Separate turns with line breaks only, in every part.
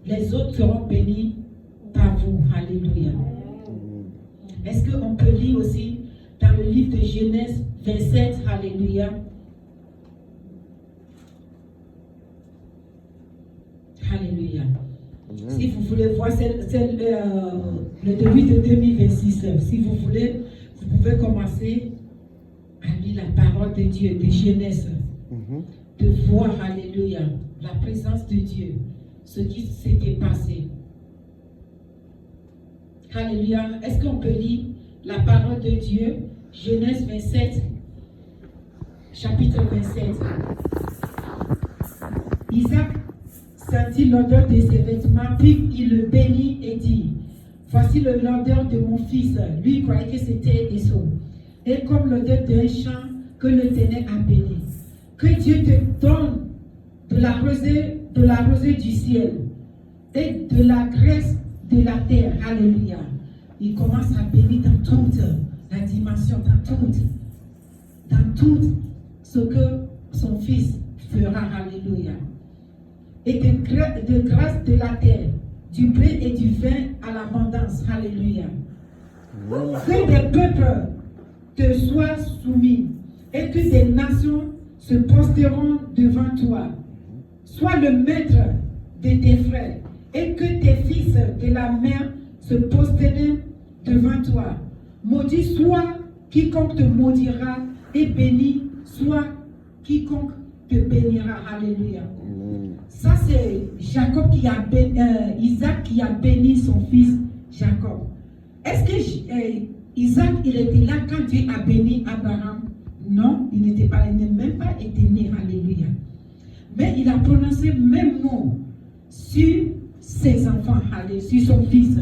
les autres seront bénis par vous. Alléluia. Est-ce qu'on peut lire aussi dans le livre de Genèse 27, Alléluia. Alléluia. Si vous voulez voir le début de 2026, si vous voulez, vous pouvez commencer à lire la parole de Dieu, de Genèse, de voir, Alléluia, la présence de Dieu, ce qui s'était passé. Alléluia. Est-ce qu'on peut lire la parole de Dieu, Genèse 27, chapitre 27. Isaac sentit l'odeur de ses vêtements, puis il le bénit et dit, voici l'odeur de mon fils. Lui, il croyait que c'était Esau. Et comme l'odeur d'un champ que l'Éternel a béni. Que Dieu te donne de la rosée du ciel et de la graisse de la terre. Alléluia. Il commence à bénir dans toute la dimension, dans tout ce que son fils fera. Alléluia. Et de grâce de la terre, du blé et du vin à l'abondance. Alléluia. Que des peuples te soient soumis et que des nations se posteront devant toi. Sois le maître de tes frères et que tes fils de la mer se prosternent devant toi. Maudit soit quiconque te maudira et béni soit quiconque te bénira. Alléluia. Ça c'est Jacob qui a Isaac qui a béni son fils Jacob. Est-ce que Isaac il était là quand Dieu a béni Abraham? Non, il n'était pas, il n'est même pas été né. Alléluia. Mais il a prononcé le même mot sur ses enfants, sur son fils.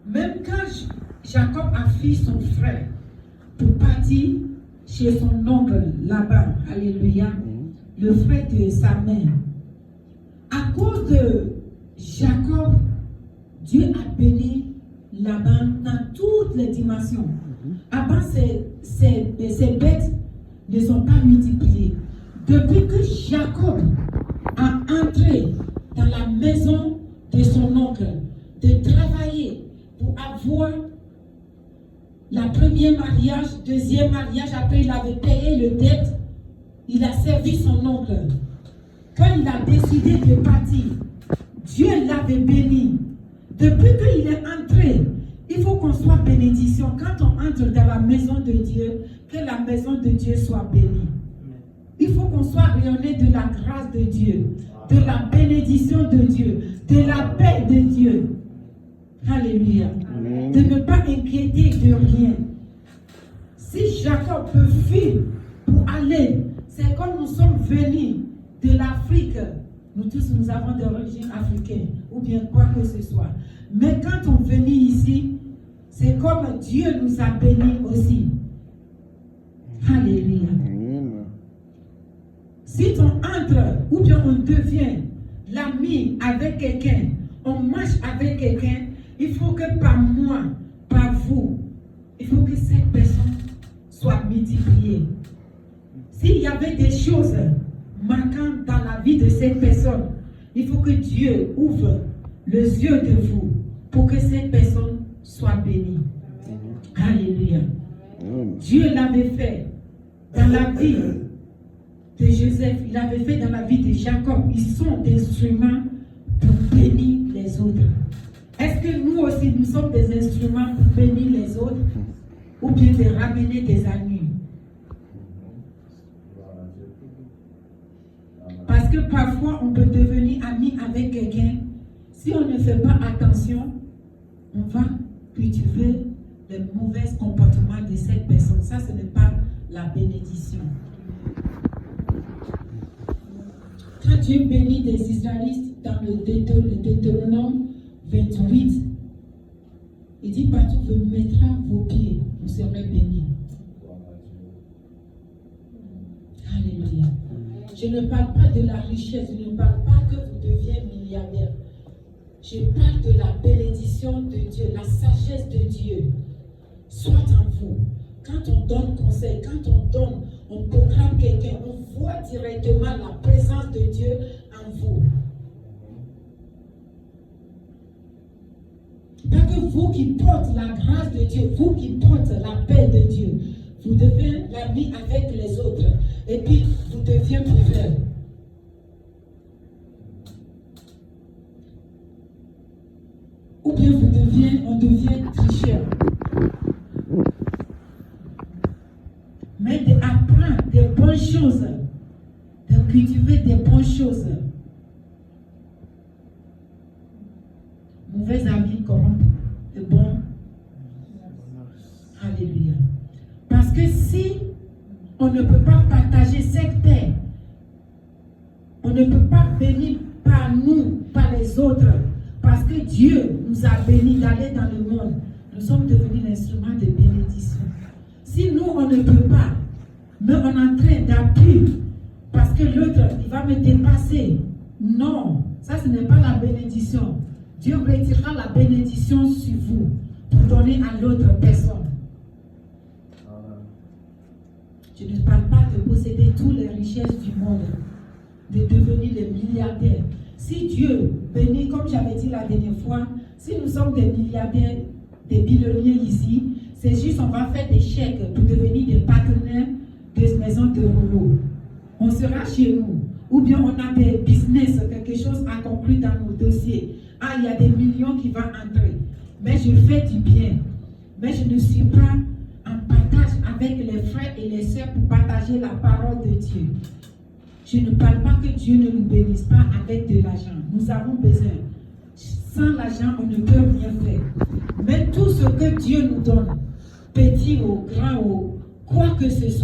Même quand Jacob a fui son frère pour partir chez son oncle Laban, alléluia, le frère de sa mère, à cause de Jacob, Dieu a béni Laban dans toutes les dimensions. Avant, ces bêtes ne sont pas multipliées. Depuis que Jacob a entré dans la maison de son oncle, de travailler pour avoir la première mariage, deuxième mariage, après il avait payé le dette, il a servi son oncle. Quand il a décidé de partir, Dieu l'avait béni. Depuis qu'il est entré, il faut qu'on soit bénédiction. Quand on entre dans la maison de Dieu, que la maison de Dieu soit bénie. Il faut qu'on soit rayonné de la grâce de Dieu, de la bénédiction de Dieu, de la paix de Dieu. Alléluia. Amen. De ne pas inquiéter de rien. Si Jacob peut fuir pour aller, c'est comme nous sommes venus de l'Afrique. Nous tous, nous avons des origines africaines, ou bien quoi que ce soit. Mais quand on vient ici, c'est comme Dieu nous a bénis aussi. Alléluia. Si on entre, ou bien on devient l'ami avec quelqu'un, on marche avec quelqu'un, il faut que par moi, par vous, il faut que cette personne soit multipliée. S'il y avait des choses marquantes dans la vie de cette personne, il faut que Dieu ouvre les yeux de vous pour que cette personne soit bénie. Alléluia. Dieu l'avait fait dans la vie de Joseph, il l'avait fait dans la vie de Jacob. Ils sont des instruments pour bénir les autres. Est-ce que nous aussi, nous sommes des instruments pour bénir les autres ou bien de ramener des amis? Parce que parfois, on peut devenir ami avec quelqu'un. Si on ne fait pas attention, on va cultiver les mauvais comportements de cette personne. Ça, ce n'est pas la bénédiction. Quand Dieu bénit des Israélites dans le Deutéronome 28, il dit partout vous mettra vos pieds, vous serez bénis. Alléluia. Je ne parle pas de la richesse, je ne parle pas que vous deviez milliardaire. Je parle de la bénédiction de Dieu, la sagesse de Dieu. Soit en vous. Quand on donne conseil, quand on donne, on proclame quelqu'un, on voit directement la présence de Dieu en vous. vous qui portez la grâce de Dieu, vous qui portez la paix de Dieu, vous devenez l'ami avec les autres. Et puis, vous devenez prêteur. Ou bien on devient tricheur. Mais d'apprendre des bonnes choses, de cultiver des bonnes choses. Mauvais avis corrompent de bons. Alléluia. Parce que si on ne peut pas partager cette paix, on ne peut pas bénir par nous, par les autres, parce que Dieu nous a bénis d'aller dans le monde. Nous sommes devenus l'instrument de bénédiction. Si nous, on ne peut pas, mais on est en train d'appuyer, parce que l'autre, il va me dépasser. Non, ça, ce n'est pas la bénédiction. Dieu retirera la bénédiction sur vous pour donner à l'autre personne. Je ne parle pas de posséder toutes les richesses du monde, de devenir des milliardaires. Si Dieu bénit, comme j'avais dit la dernière fois, si nous sommes des milliardaires, des billonniers ici, c'est juste on va faire des chèques pour devenir des partenaires de maisons de rouleau. On sera chez nous. Ou bien on a des business, quelque chose à conclure dans nos dossiers. Ah, il y a des millions qui vont entrer. Mais je fais du bien. Mais je ne suis pas en partage avec les frères et les sœurs pour partager la parole de Dieu. Je ne parle pas que Dieu ne nous bénisse pas avec de l'argent. Nous avons besoin. Sans l'argent, on ne peut rien faire. Mais tout ce que Dieu nous donne, petit ou grand ou quoi que ce soit,